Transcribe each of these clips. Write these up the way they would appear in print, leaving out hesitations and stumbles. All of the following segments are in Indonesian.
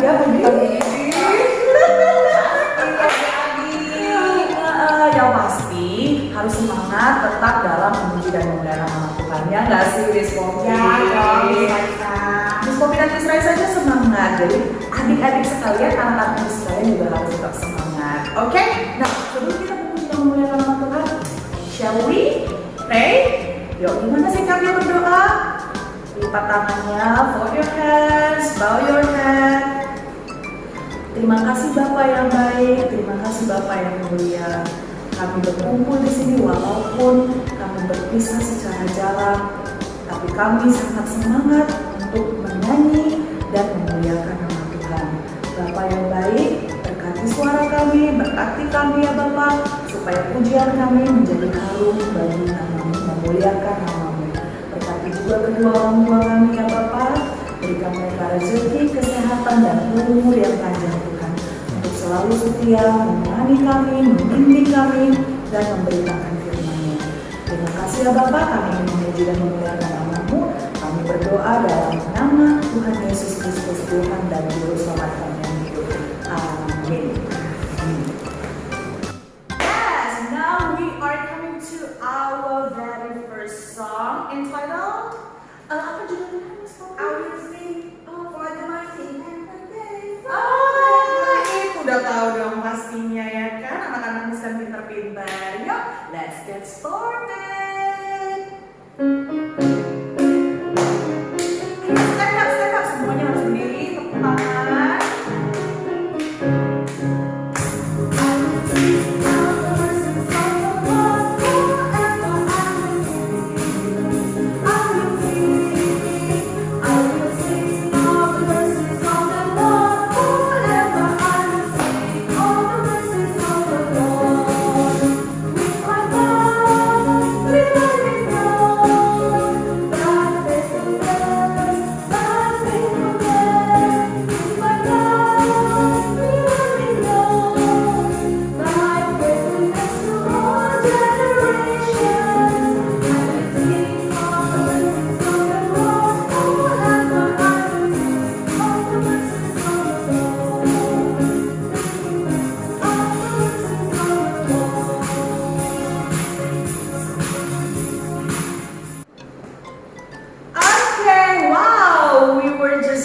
ya pagi-pagi. Yang pasti harus semangat tetap dalam memuji dan memuliakan nama Tuhan. Ya nggak sih, Miss Poppy? Ya dong, Miss Poppy dan Miss Raisa saja semangat. Jadi adik-adik sekalian, anak-anak Miss sekalian juga harus tetap semangat. Oke? Nah, sebelum kita memuji dan memuliakan nama Tuhan, shall we pray? Yuk, gimana sih kami berdoa? Lipat tangannya, fold your hands, bow your head. Terima kasih Bapak yang baik, terima kasih Bapak yang mulia. Kami berkumpul di sini walaupun kami berpisah secara jarak, tapi kami sangat semangat untuk menyanyi dan memuliakan nama Tuhan. Bapak yang baik, berkati suara kami, berkati kami ya Bapak, supaya pujian kami menjadi harum bagi nama-Mu, memuliakan nama-Mu. Berkati juga kedua orang tua kami ya Bapak, berikan mereka rezeki, kesehatan, dan umur yang panjang Tuhan, untuk selalu setia menemani kami, membimbing kami, dan memberitakan firman-Mu. Terima kasih ya Bapak, kami ingin memuji dan memuliakan nama-Mu. Kami berdoa dalam nama Tuhan Yesus Kristus, Tuhan dan Juru Selamat kami yang hidup. Amin. Yes, now we are coming to our very first song entitled apa judulnya? I will sing for the mighty and the day. Itu udah tahu dong pastinya ya kan, anak-anak Muslim pintar-pintar. Yuk, let's get started. Stand up, semuanya harus berdiri, tepuk tangan.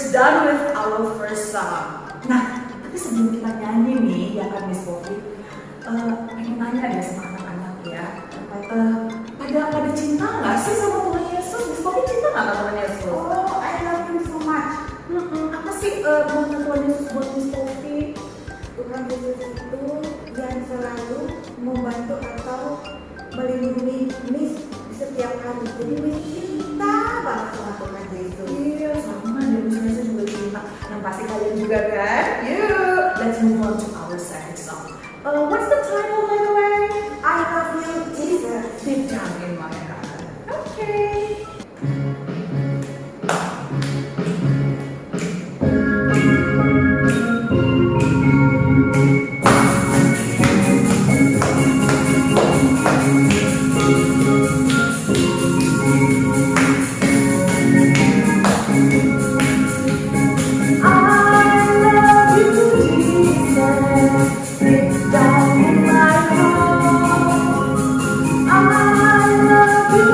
Done with our first song. Nah, tapi sebelum kita nyanyi nih, ya kan Miss Poppy, pengen nanya deh sama anak-anak ya, pada cinta nggak sih sama Tuhan Yesus? Miss Poppy cinta nggak sama Tuhan Yesus? Oh, I love him so much. Apa sih buat Tuhan Yesus buat Miss Poppy? Tuhan Yesus itu yang selalu membantu atau melindungi Miss di setiap hari. Jadi Miss cinta banget sama Tuhan Yesus. Iya, sama dan Miss Raisa juga cinta. Yang pasti kalian juga kan? Yuk, let's move on to our second song. What's the title by the way? I love you, Jesus. Deep down in my heart. Okay. Down in my heart, I love you.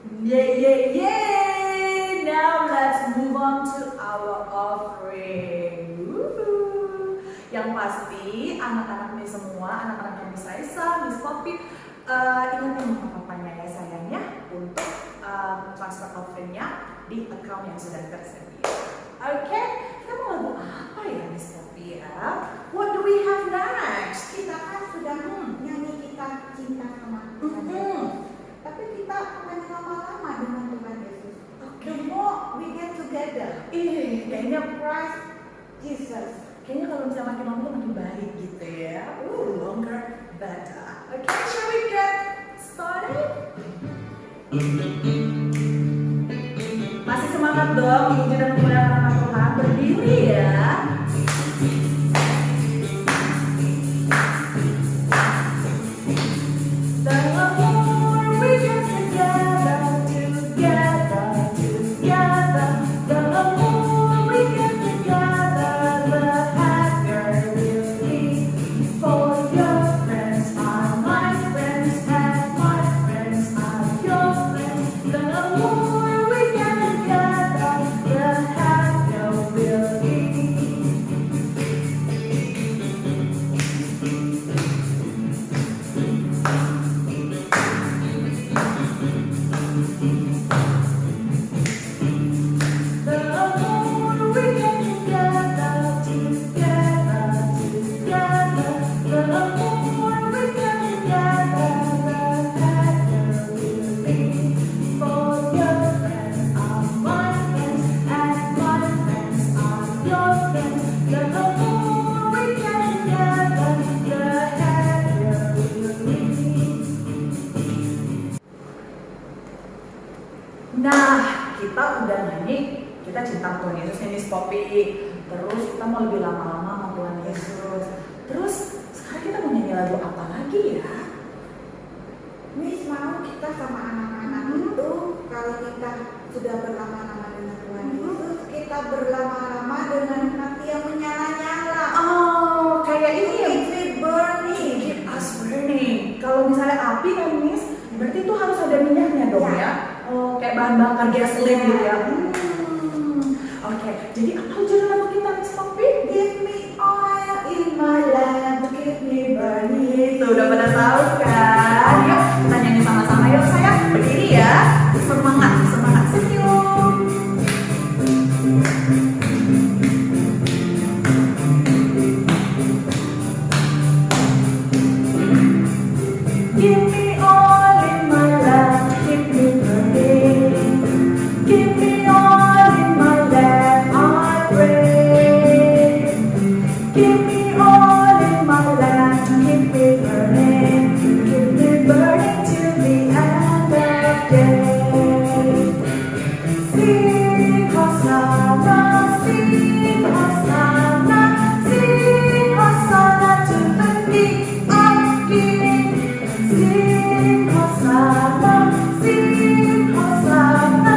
Yay! Now let's move on to our offering. Woohoo. Yang pasti anak-anak nih semua, anak-anak yang Miss Raisa, Miss Poppy, ingetin mama papanya ya sayangnya untuk transfer offering-nya di account yang sudah tersedia. Oke, kita mau lagu apa ya Miss Poppy ya? What do we have next? Kita kan sudah nyanyi kita cinta sama Tuhan Yesus. Tapi kita akan lama-lama dengan Tuhan Yesus. The more we get together, Kayaknya Christ Jesus. Kayaknya kalau misalnya makin lama tuh makin baik gitu ya. Longer better. Okay, shall we get started? Masih semangat dong, memuji dan memuliakan nama Tuhan. Berdiri ya. The more we get together, the more we get together, the happier we'll be. For your friends are my friends, and my friends are your friends. The more we get together, the happier we'll be. Nah, kita udah nyanyi, kita cinta Tuhan Yesus nih Miss Poppy. Terus kita mau lebih lama-lama sama Tuhan Yesus. Terus sekarang kita mau nyanyi lagu apa lagi ya? Miss mau kita sama anak-anak itu, kalau kita sudah berlama-lama dengan Tuhan Yesus, kita berlama-lama dengan hati yang menyala-nyala. Oh, kayak ini ya. Keep it burning. Keep us burning. Kalau misalnya api kan Miss, berarti itu harus ada minyaknya dong ya. Oh, kayak bahan bakar gasoline gitu ya. Oke, jadi apa judul lagu kita Miss Poppy? Give me oil in my lamp, keep me burning. Tuh udah pada tahu kan? Yuk kita nyanyi sama-sama yuk sayang. Berdiri ya. Semangat, semangat, senyum. Give me all in my lamp, keep me burning. Give me all in my lamp, I pray. Give me all in my lamp, keep me burning. Keep me burning till the end of day. Sing Hosanna, sing Hosanna, sing Hosanna to the King of Kings. Sing Hosanna, sing Hosanna,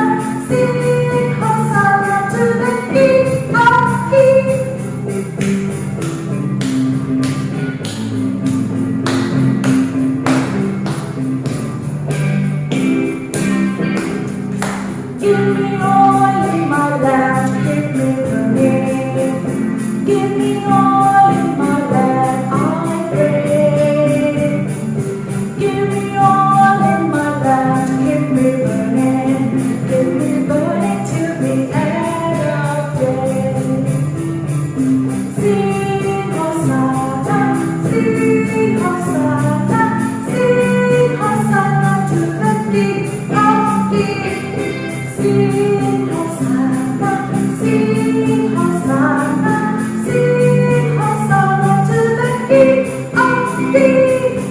sing Hosanna to the King of Kings. Give me all in my lamp, keep me burning. Give me all in my lamp, I pray. Give me all in my lamp, keep me burning till the end of day. Sing Hosanna, sing Hosanna, sing Hosanna to the King of Kings. Sing Hosanna, sing Hosanna, sing Hosanna to the King of Kings.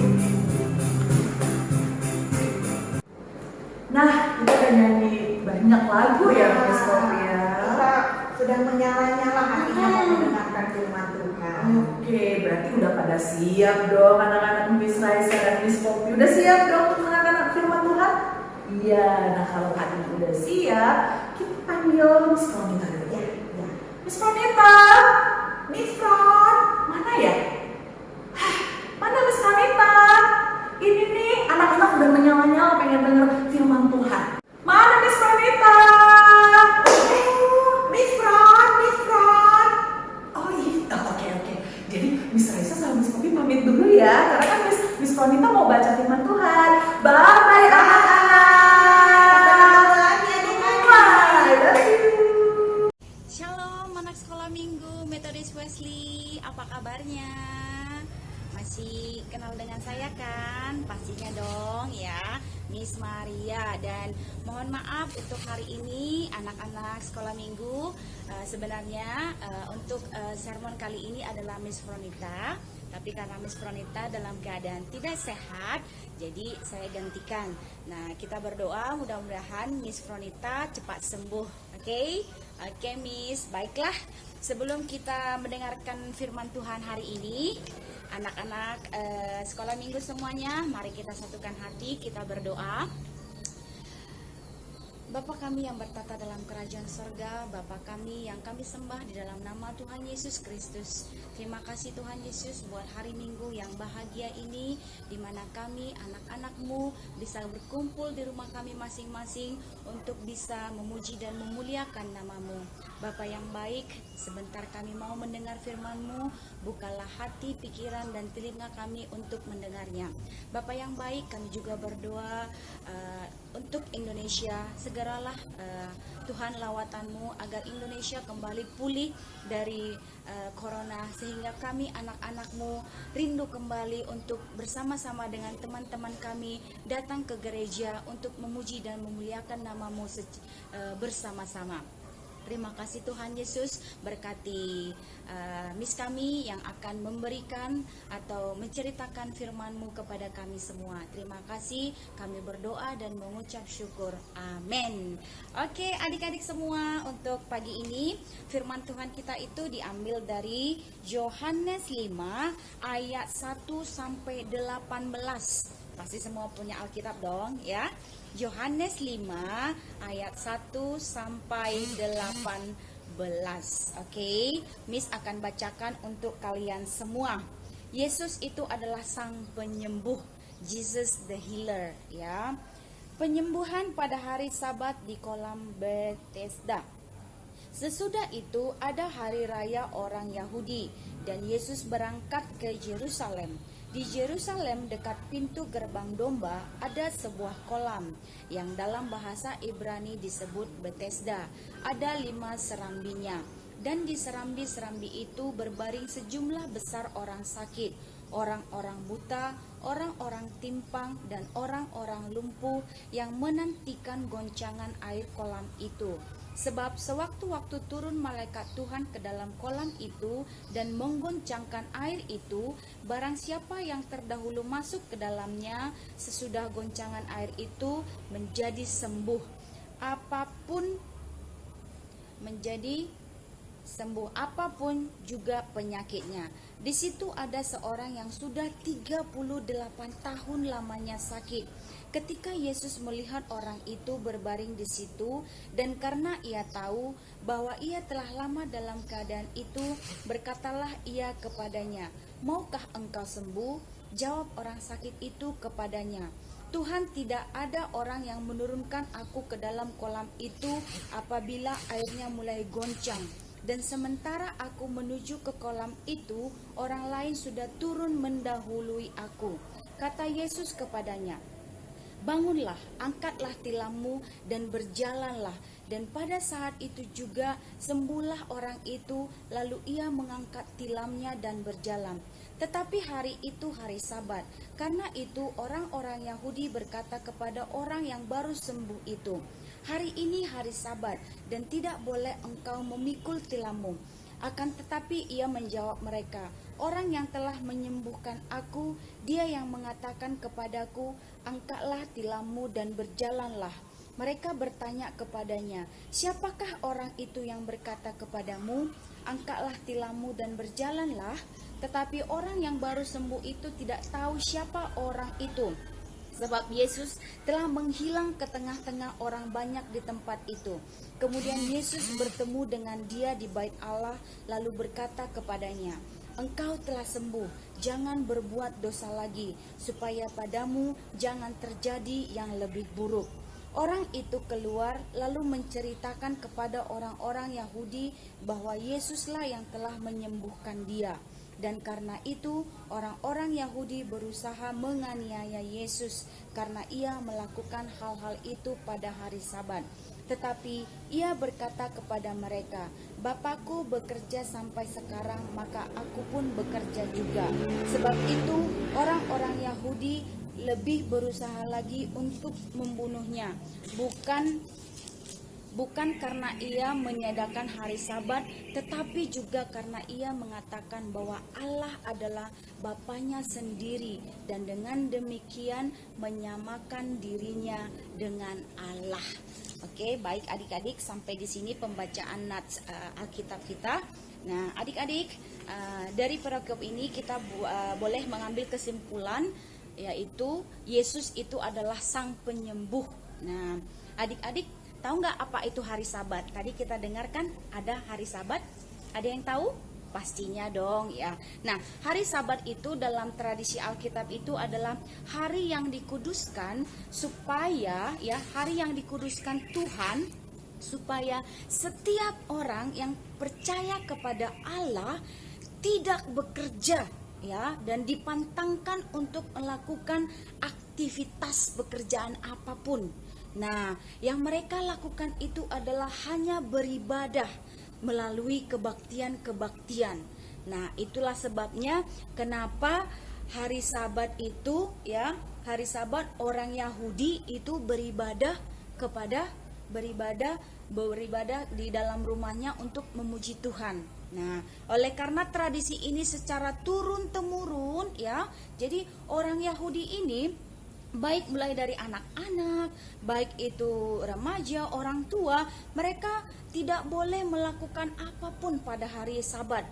Nah, kita udah nyanyi banyak lagu ya Miss Poppy ya. Kita sudah menyala-nyala hatinya mendengarkan firman Tuhan. Oke, berarti udah pada siap dong anak-anak Miss Raisa dan Miss Poppy. Udah siap dong untuk mendengarkan firman Tuhan? Iya, nah kalau hatinya udah siap, kita panggil Miss Pronita dulu ya. Miss Pronita, Miss Pron, mana ya? Hah, mana Miss Pronita? Ini nih, anak-anak udah menyala-nyala pengen denger firman Tuhan. kenal dengan saya kan? Pastinya dong ya, Miss Maria. Dan mohon maaf untuk hari ini anak-anak sekolah minggu. Sebenarnya untuk sermon kali ini adalah Miss Fronita. Tapi karena Miss Fronita dalam keadaan tidak sehat, jadi saya gantikan. Nah, kita berdoa mudah-mudahan Miss Fronita cepat sembuh. Oke, Miss. Baiklah. Sebelum kita mendengarkan firman Tuhan hari ini, anak-anak sekolah minggu semuanya, mari kita satukan hati, kita berdoa. Bapa kami yang bertata dalam kerajaan sorga, Bapa kami yang kami sembah di dalam nama Tuhan Yesus Kristus. Terima kasih Tuhan Yesus buat hari Minggu yang bahagia ini, di mana kami anak-anak-Mu bisa berkumpul di rumah kami masing-masing untuk bisa memuji dan memuliakan nama-Mu. Bapa yang baik, sebentar kami mau mendengar firman-Mu, bukalah hati, pikiran, dan telinga kami untuk mendengarnya. Bapa yang baik, kami juga berdoa untuk Indonesia. Segeralah Tuhan lawatan-Mu agar Indonesia kembali pulih dari corona, sehingga kami anak-anak-Mu rindu kembali untuk bersama-sama dengan teman-teman kami datang ke gereja untuk memuji dan memuliakan nama-Mu bersama-sama. Terima kasih Tuhan Yesus, berkati Miss kami yang akan memberikan atau menceritakan firman-Mu kepada kami semua. Terima kasih, kami berdoa dan mengucap syukur. Amin. Oke, adik-adik semua, untuk pagi ini firman Tuhan kita itu diambil dari Yohanes 5 ayat 1 sampai 18. Pasti semua punya Alkitab dong ya. Yohanes 5 ayat 1 sampai 18. Oke, Miss akan bacakan untuk kalian semua. Yesus itu adalah sang penyembuh, Jesus the healer ya. Penyembuhan pada hari Sabat di kolam Bethesda. Sesudah itu ada hari raya orang Yahudi dan Yesus berangkat ke Yerusalem. Di Yerusalem dekat pintu gerbang domba ada sebuah kolam yang dalam bahasa Ibrani disebut Bethesda. Ada 5 serambinya, dan di serambi-serambi itu berbaring sejumlah besar orang sakit, orang-orang buta, orang-orang timpang, dan orang-orang lumpuh yang menantikan goncangan air kolam itu. Sebab sewaktu-waktu turun malaikat Tuhan ke dalam kolam itu dan menggoncangkan air itu, barang siapa yang terdahulu masuk ke dalamnya sesudah goncangan air itu menjadi sembuh. Apapun juga penyakitnya. Di situ ada seorang yang sudah 38 tahun lamanya sakit. Ketika Yesus melihat orang itu berbaring di situ, dan karena ia tahu bahwa ia telah lama dalam keadaan itu, berkatalah ia kepadanya, "Maukah engkau sembuh?" Jawab orang sakit itu kepadanya, "Tuhan, tidak ada orang yang menurunkan aku ke dalam kolam itu apabila airnya mulai goncang. Dan sementara aku menuju ke kolam itu, orang lain sudah turun mendahului aku." Kata Yesus kepadanya, "Bangunlah, angkatlah tilammu dan berjalanlah." Dan pada saat itu juga sembuhlah orang itu, lalu ia mengangkat tilamnya dan berjalan. Tetapi hari itu hari Sabat. Karena itu orang-orang Yahudi berkata kepada orang yang baru sembuh itu, "Hari ini hari Sabat dan tidak boleh engkau memikul tilammu." Akan tetapi ia menjawab mereka, "Orang yang telah menyembuhkan aku, dia yang mengatakan kepadaku, angkatlah tilammu dan berjalanlah." Mereka bertanya kepadanya, "Siapakah orang itu yang berkata kepadamu, angkatlah tilammu dan berjalanlah?" Tetapi orang yang baru sembuh itu tidak tahu siapa orang itu, sebab Yesus telah menghilang ke tengah-tengah orang banyak di tempat itu. Kemudian Yesus bertemu dengan dia di bait Allah, lalu berkata kepadanya, "Engkau telah sembuh, jangan berbuat dosa lagi, supaya padamu jangan terjadi yang lebih buruk." Orang itu keluar lalu menceritakan kepada orang-orang Yahudi bahwa Yesuslah yang telah menyembuhkan dia. dan karena itu orang-orang Yahudi berusaha menganiaya Yesus karena ia melakukan hal-hal itu pada hari Sabat. Tetapi ia berkata kepada mereka, "Bapakku bekerja sampai sekarang, maka aku pun bekerja juga." Sebab itu orang-orang Yahudi lebih berusaha lagi untuk membunuhnya, bukan karena ia meniadakan hari Sabat, tetapi juga karena ia mengatakan bahwa Allah adalah Bapanya sendiri, dan dengan demikian menyamakan dirinya dengan Allah. Oke, baik adik-adik, sampai di sini pembacaan nats Alkitab kita. Nah, adik-adik, dari perikop ini kita boleh mengambil kesimpulan, yaitu Yesus itu adalah sang penyembuh. Nah, adik-adik tahu nggak apa itu hari Sabat? Tadi kita dengarkan ada hari Sabat. Ada yang tahu? Pastinya dong ya. Nah, hari Sabat itu dalam tradisi Alkitab itu adalah hari yang dikuduskan supaya hari yang dikuduskan Tuhan, supaya setiap orang yang percaya kepada Allah tidak bekerja dan dipantangkan untuk melakukan aktivitas pekerjaan apapun. Nah, yang mereka lakukan itu adalah hanya beribadah melalui kebaktian-kebaktian. Nah, itulah sebabnya kenapa hari Sabat itu hari Sabat orang Yahudi itu beribadah di dalam rumahnya untuk memuji Tuhan. Nah, oleh karena tradisi ini secara turun-temurun jadi orang Yahudi ini baik mulai dari anak-anak, baik itu remaja, orang tua, mereka tidak boleh melakukan apapun pada hari Sabat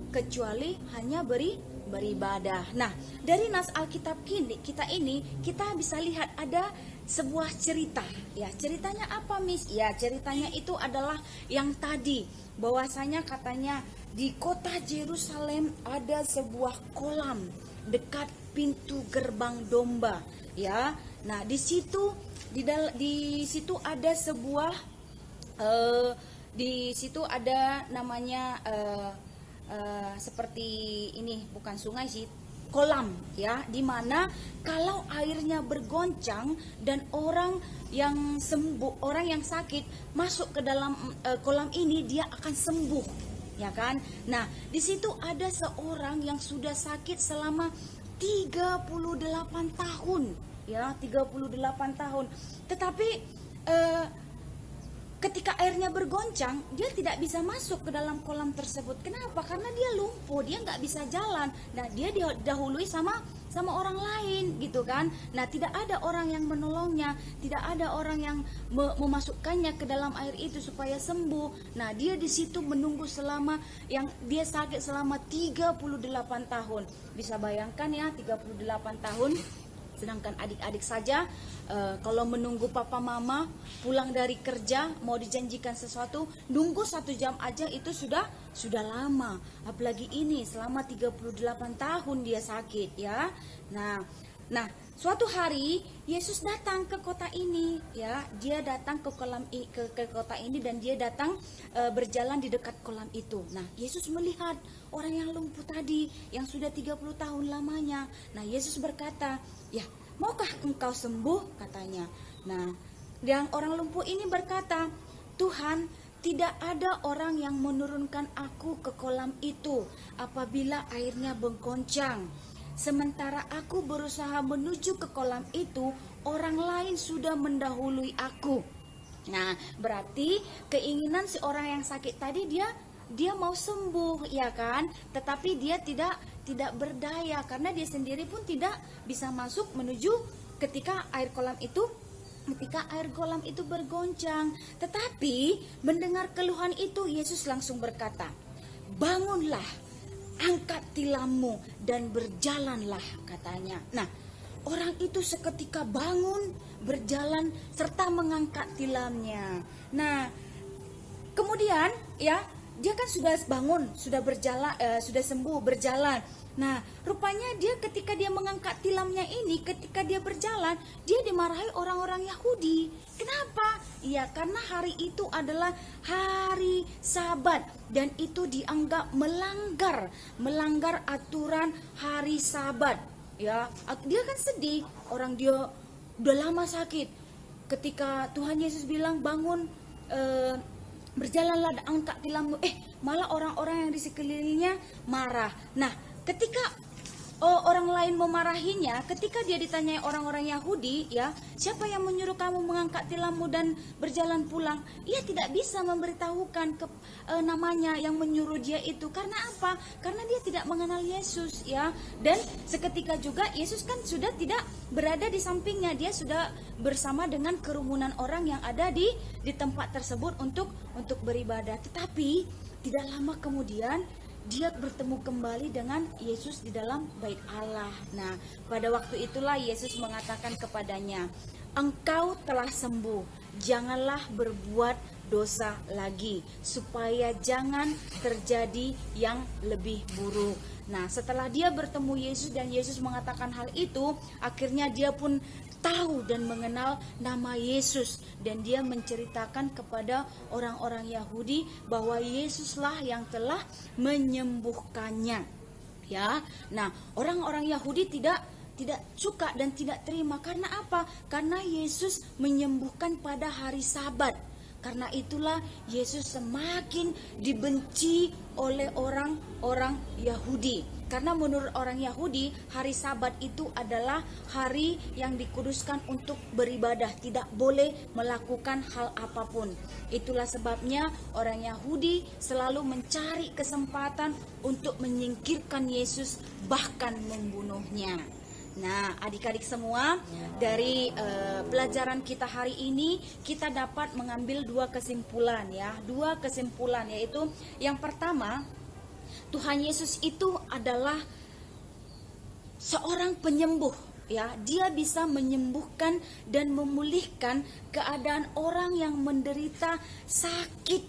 kecuali hanya beribadah. Nah, dari nas Alkitab kita bisa lihat ada sebuah cerita. Ceritanya apa, Miss? Ceritanya itu adalah yang tadi, bahwasanya katanya di kota Yerusalem ada sebuah kolam dekat pintu gerbang domba. Nah, di situ ada sebuah di situ ada namanya seperti ini, bukan sungai sih, kolam di mana kalau airnya bergoncang dan orang yang sembuh, orang yang sakit masuk ke dalam kolam ini, dia akan sembuh, Nah, di situ ada seorang yang sudah sakit selama 38 tahun, 38 tahun. Tetapi ketika airnya bergoncang, dia tidak bisa masuk ke dalam kolam tersebut. Kenapa? Karena dia lumpuh, dia nggak bisa jalan. Nah, dia didahului sama orang lain, gitu kan. Nah, tidak ada orang yang menolongnya, tidak ada orang yang memasukkannya ke dalam air itu supaya sembuh. Nah, dia di situ menunggu dia sakit selama 38 tahun. Bisa bayangkan 38 tahun. Sedangkan adik-adik saja kalau menunggu papa mama pulang dari kerja mau dijanjikan sesuatu, nunggu 1 jam aja itu sudah lama. Apalagi ini selama 38 tahun dia sakit Nah, suatu hari Yesus datang ke kota ini dia datang ke kota ini dan dia datang berjalan di dekat kolam itu. Nah, Yesus melihat orang yang lumpuh tadi yang sudah 30 tahun lamanya. Nah, Yesus berkata, "Maukah engkau sembuh?" katanya. Nah, yang orang lumpuh ini berkata, "Tuhan, tidak ada orang yang menurunkan aku ke kolam itu apabila airnya bergoncang. Sementara aku berusaha menuju ke kolam itu, orang lain sudah mendahului aku." Nah, berarti keinginan si orang yang sakit tadi dia mau sembuh, tetapi dia tidak berdaya karena dia sendiri pun tidak bisa masuk menuju ketika air kolam itu bergoncang. Tetapi mendengar keluhan itu, Yesus langsung berkata, "Bangunlah, angkat tilammu dan berjalanlah," katanya. Nah, orang itu seketika bangun, berjalan serta mengangkat tilamnya. Nah, kemudian dia kan sudah bangun, sudah berjalan, sudah sembuh, berjalan. Nah, rupanya dia ketika dia mengangkat tilamnya ini, ketika dia berjalan, dia dimarahi orang-orang Yahudi. Kenapa? Iya, karena hari itu adalah hari Sabat dan itu dianggap melanggar aturan hari Sabat. Ya, dia kan sedih, orang dia udah lama sakit. Ketika Tuhan Yesus bilang bangun, berjalanlah dan angkat tilammu, malah orang-orang yang di sekelilingnya marah. Nah, ketika orang lain memarahinya, ketika dia ditanyai orang-orang Yahudi, ya, siapa yang menyuruh kamu mengangkat tilammu dan berjalan pulang? Ia tidak bisa memberitahukan namanya yang menyuruh dia itu. Karena apa? Karena dia tidak mengenal Yesus, ya. Dan seketika juga Yesus kan sudah tidak berada di sampingnya, dia sudah bersama dengan kerumunan orang yang ada di tempat tersebut untuk beribadah. Tetapi tidak lama kemudian dia bertemu kembali dengan Yesus di dalam bait Allah. Nah, pada waktu itulah Yesus mengatakan kepadanya, "Engkau telah sembuh, janganlah berbuat dosa lagi, supaya jangan terjadi yang lebih buruk." Nah, setelah dia bertemu Yesus dan Yesus mengatakan hal itu, akhirnya dia pun tahu dan mengenal nama Yesus, dan dia menceritakan kepada orang-orang Yahudi bahwa Yesuslah yang telah menyembuhkannya. Ya. Nah, orang-orang Yahudi tidak suka dan tidak terima. Karena apa? Karena Yesus menyembuhkan pada hari Sabat. Karena itulah Yesus semakin dibenci oleh orang-orang Yahudi. Karena menurut orang Yahudi, hari Sabat itu adalah hari yang dikuduskan untuk beribadah, tidak boleh melakukan hal apapun. Itulah sebabnya orang Yahudi selalu mencari kesempatan untuk menyingkirkan Yesus, bahkan membunuhnya. Nah, adik-adik semua, dari pelajaran kita hari ini kita dapat mengambil dua kesimpulan, ya. Dua kesimpulan, yaitu yang pertama, Tuhan Yesus itu adalah seorang penyembuh, ya. Dia bisa menyembuhkan dan memulihkan keadaan orang yang menderita sakit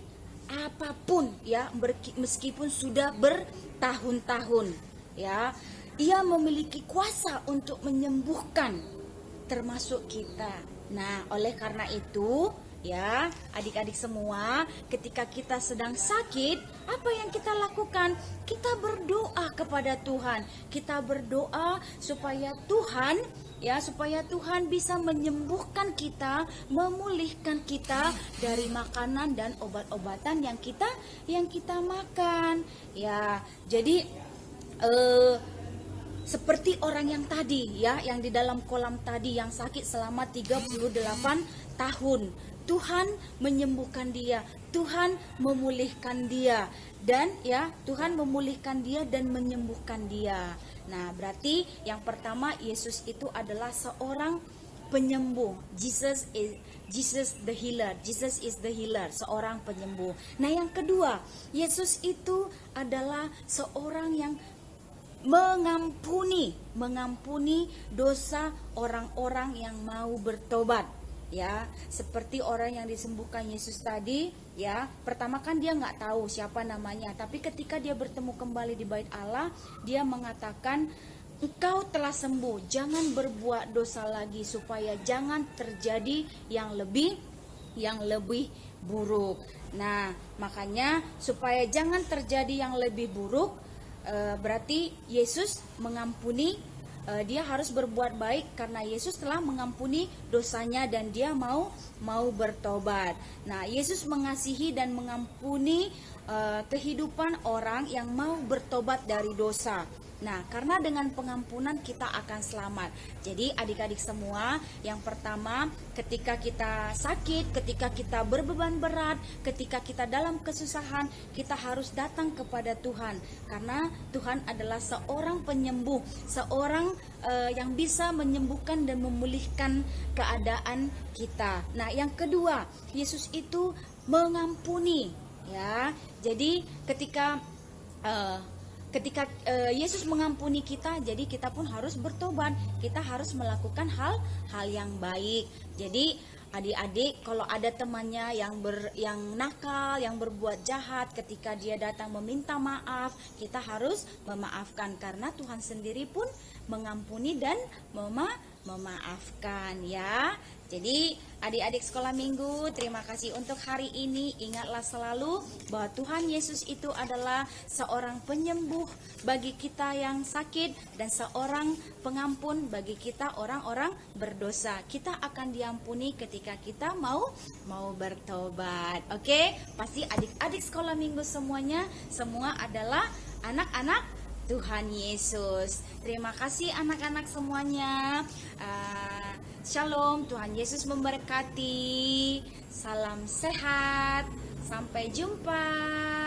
apapun, ya, meskipun sudah bertahun-tahun, ya. Ia memiliki kuasa untuk menyembuhkan termasuk kita. Nah, oleh karena itu, ya, adik-adik semua, ketika kita sedang sakit, apa yang kita lakukan? Kita berdoa kepada Tuhan. Kita berdoa supaya Tuhan bisa menyembuhkan kita, memulihkan kita dari makanan dan obat-obatan yang kita makan. Ya, jadi seperti orang yang tadi, ya, yang di dalam kolam tadi yang sakit selama 38 tahun. Tuhan menyembuhkan dia, Tuhan memulihkan dia, dan ya, Tuhan memulihkan dia dan menyembuhkan dia. Nah, berarti yang pertama, Yesus itu adalah seorang penyembuh. Jesus the healer. Jesus is the healer, seorang penyembuh. Nah, yang kedua, Yesus itu adalah seorang yang mengampuni dosa orang-orang yang mau bertobat, ya. Seperti orang yang disembuhkan Yesus tadi, ya. Pertama kan dia nggak tahu siapa namanya, tapi ketika dia bertemu kembali di bait Allah, dia mengatakan, "Engkau telah sembuh, jangan berbuat dosa lagi, supaya jangan terjadi yang lebih buruk." Nah, makanya supaya jangan terjadi yang lebih buruk, berarti Yesus mengampuni, dia harus berbuat baik karena Yesus telah mengampuni dosanya dan dia mau bertobat. Nah, Yesus mengasihi dan mengampuni kehidupan orang yang mau bertobat dari dosa. Nah, karena dengan pengampunan kita akan selamat. Jadi adik-adik semua, yang pertama, ketika kita sakit, ketika kita berbeban berat, ketika kita dalam kesusahan, kita harus datang kepada Tuhan. Karena Tuhan adalah seorang penyembuh, seorang yang bisa menyembuhkan dan memulihkan keadaan kita. Nah, yang kedua, Yesus itu mengampuni, ya. Jadi ketika Yesus mengampuni kita, jadi kita pun harus bertobat. Kita harus melakukan hal yang baik. Jadi adik-adik, kalau ada temannya yang nakal, yang berbuat jahat, ketika dia datang meminta maaf, kita harus memaafkan karena Tuhan sendiri pun mengampuni dan memaafkan ya. Jadi adik-adik sekolah minggu, terima kasih untuk hari ini. Ingatlah selalu bahwa Tuhan Yesus itu adalah seorang penyembuh bagi kita yang sakit dan seorang pengampun bagi kita orang-orang berdosa. Kita akan diampuni ketika kita mau bertobat. Oke, pasti adik-adik sekolah minggu semuanya semua adalah anak-anak Tuhan Yesus. Terima kasih anak-anak semuanya. Shalom, Tuhan Yesus memberkati. Salam sehat. Sampai jumpa.